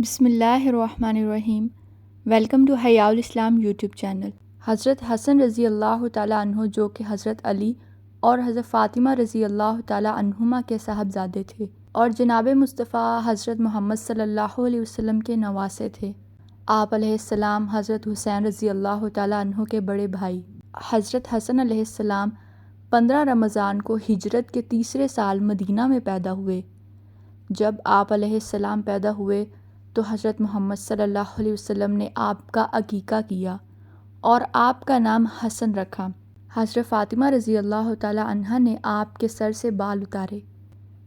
بسم اللہ الرحمن الرحیم۔ ویلکم ٹو حیاء الاسلام یوٹیوب چینل۔ حضرت حسن رضی اللہ تعالیٰ عنہ جو کہ حضرت علی اور حضرت فاطمہ رضی اللہ تعالیٰ عنہما کے صاحبزادے تھے اور جناب مصطفیٰ حضرت محمد صلی اللہ علیہ وسلم کے نواسے تھے۔ آپ علیہ السلام حضرت حسین رضی اللہ تعالیٰ عنہ کے بڑے بھائی حضرت حسن علیہ السلام 15 رمضان کو ہجرت کے تیسرے سال مدینہ میں پیدا ہوئے۔ جب آپ علیہ السلام پیدا ہوئے تو حضرت محمد صلی اللہ علیہ وسلم نے آپ کا عقیقہ کیا اور آپ کا نام حسن رکھا۔ حضرت فاطمہ رضی اللہ تعالیٰ عنہا نے آپ کے سر سے بال اتارے۔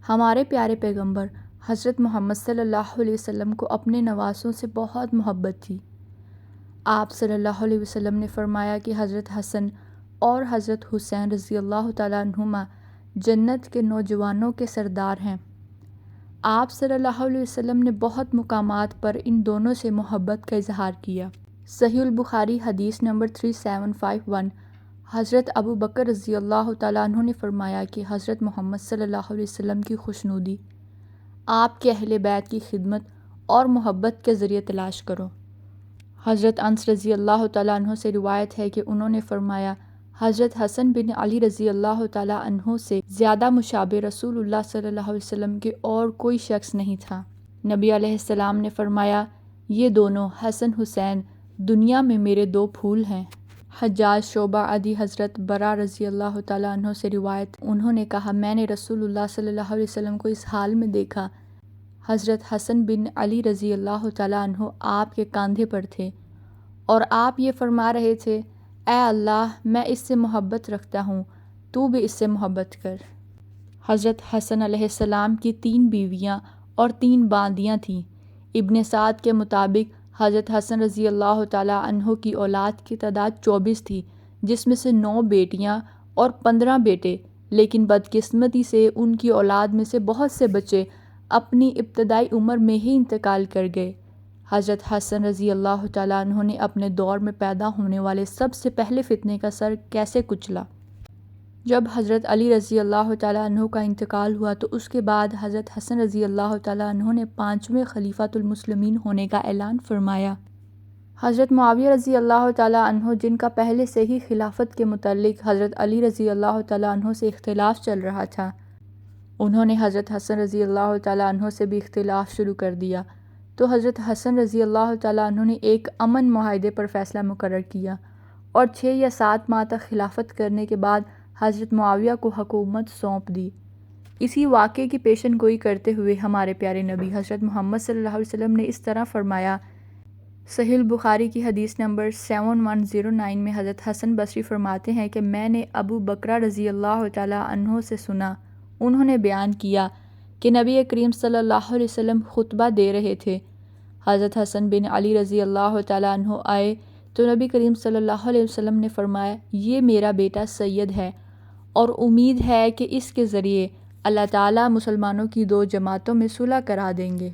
ہمارے پیارے پیغمبر حضرت محمد صلی اللہ علیہ وسلم کو اپنے نواسوں سے بہت محبت تھی۔ آپ صلی اللہ علیہ وسلم نے فرمایا کہ حضرت حسن اور حضرت حسین رضی اللہ تعالیٰ عنہما جنت کے نوجوانوں کے سردار ہیں۔ آپ صلی اللہ علیہ وسلم نے بہت مقامات پر ان دونوں سے محبت کا اظہار کیا۔ صحیح البخاری حدیث نمبر 3751 حضرت ابو بکر رضی اللہ تعالیٰ عنہ نے فرمایا کہ حضرت محمد صلی اللہ علیہ وسلم کی خوشنودی آپ کے اہل بیت کی خدمت اور محبت کے ذریعے تلاش کرو۔ حضرت انس رضی اللہ تعالیٰ عنہ سے روایت ہے کہ انہوں نے فرمایا حضرت حسن بن علی رضی اللہ تعالیٰ عنہ سے زیادہ مشابہ رسول اللہ صلی اللہ علیہ وسلم کے اور کوئی شخص نہیں تھا۔ نبی علیہ السلام نے فرمایا یہ دونوں حسن حسین دنیا میں میرے دو پھول ہیں۔ حجاج شعبہ عدی حضرت برا رضی اللہ تعالیٰ عنہ سے روایت انہوں نے کہا میں نے رسول اللہ صلی اللہ علیہ وسلم کو اس حال میں دیکھا حضرت حسن بن علی رضی اللہ تعالیٰ عنہ آپ کے کاندھے پر تھے اور آپ یہ فرما رہے تھے اے اللہ میں اس سے محبت رکھتا ہوں تو بھی اس سے محبت کر۔ حضرت حسن علیہ السلام کی 3 بیویاں اور 3 باندیاں تھیں۔ ابن سعد کے مطابق حضرت حسن رضی اللہ تعالیٰ عنہ کی اولاد کی تعداد 24 تھی جس میں سے 9 بیٹیاں اور 15 بیٹے، لیکن بدقسمتی سے ان کی اولاد میں سے بہت سے بچے اپنی ابتدائی عمر میں ہی انتقال کر گئے۔ حضرت حسن رضی اللہ تعالیٰ عنہ نے اپنے دور میں پیدا ہونے والے سب سے پہلے فتنے کا سر کیسے کچلا؟ جب حضرت علی رضی اللہ تعالیٰ عنہ کا انتقال ہوا تو اس کے بعد حضرت حسن رضی اللہ تعالیٰ عنہ نے 5ویں خلیفۃ المسلمین ہونے کا اعلان فرمایا۔ حضرت معاویہ رضی اللہ تعالیٰ عنہ جن کا پہلے سے ہی خلافت کے متعلق حضرت علی رضی اللہ تعالیٰ عنہ سے اختلاف چل رہا تھا، انہوں نے حضرت حسن رضی اللہ تعالیٰ عنہ سے بھی اختلاف شروع کر دیا تو حضرت حسن رضی اللہ تعالیٰ عنہ نے ایک امن معاہدے پر فیصلہ مقرر کیا اور 6 یا 7 ماہ تک خلافت کرنے کے بعد حضرت معاویہ کو حکومت سونپ دی۔ اسی واقعے کی پیشن گوئی کرتے ہوئے ہمارے پیارے نبی حضرت محمد صلی اللہ علیہ وسلم نے اس طرح فرمایا۔ صحیح البخاری کی حدیث نمبر 7109 میں حضرت حسن بصری فرماتے ہیں کہ میں نے ابو بکرہ رضی اللہ تعالیٰ عنہ سے سنا، انہوں نے بیان کیا کہ نبی کریم صلی اللہ علیہ وسلم خطبہ دے رہے تھے۔ حضرت حسن بن علی رضی اللہ تعالیٰ عنہ آئے تو نبی کریم صلی اللہ علیہ وسلم نے فرمایا یہ میرا بیٹا سید ہے اور امید ہے کہ اس کے ذریعے اللہ تعالیٰ مسلمانوں کی 2 جماعتوں میں صلح کرا دیں گے۔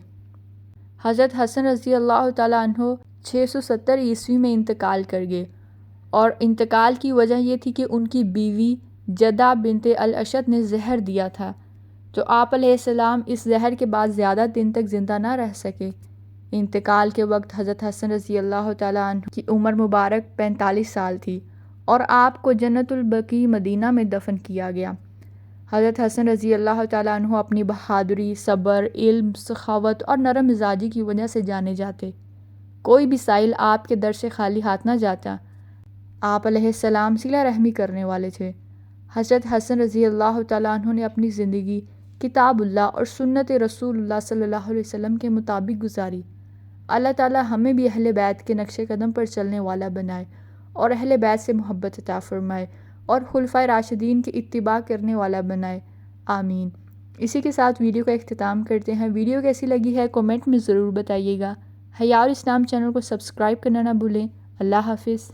حضرت حسن رضی اللہ تعالیٰ عنہ 670 عیسوی میں انتقال کر گئے اور انتقال کی وجہ یہ تھی کہ ان کی بیوی جدہ بنت الاشد نے زہر دیا تھا تو آپ علیہ السلام اس زہر کے بعد زیادہ دن تک زندہ نہ رہ سکے۔ انتقال کے وقت حضرت حسن رضی اللہ تعالیٰ عنہ کی عمر مبارک 45 سال تھی اور آپ کو جنت البقیع مدینہ میں دفن کیا گیا۔ حضرت حسن رضی اللہ تعالیٰ عنہ اپنی بہادری، صبر، علم، سخاوت اور نرم مزاجی کی وجہ سے جانے جاتے۔ کوئی بھی سائل آپ کے در سے خالی ہاتھ نہ جاتا۔ آپ علیہ السلام صلہ رحمی کرنے والے تھے۔ حضرت حسن رضی اللہ تعالیٰ عنہ نے اپنی زندگی کتاب اللہ اور سنت رسول اللہ صلی اللہ علیہ وسلم کے مطابق گزاری۔ اللہ تعالیٰ ہمیں بھی اہل بیت کے نقش قدم پر چلنے والا بنائے اور اہل بیت سے محبت عطا فرمائے اور خلفائے راشدین کی اتباع کرنے والا بنائے، آمین۔ اسی کے ساتھ ویڈیو کا اختتام کرتے ہیں۔ ویڈیو کیسی لگی ہے کومنٹ میں ضرور بتائیے گا۔ حیاء الاسلام چینل کو سبسکرائب کرنا نہ بھولیں۔ اللہ حافظ۔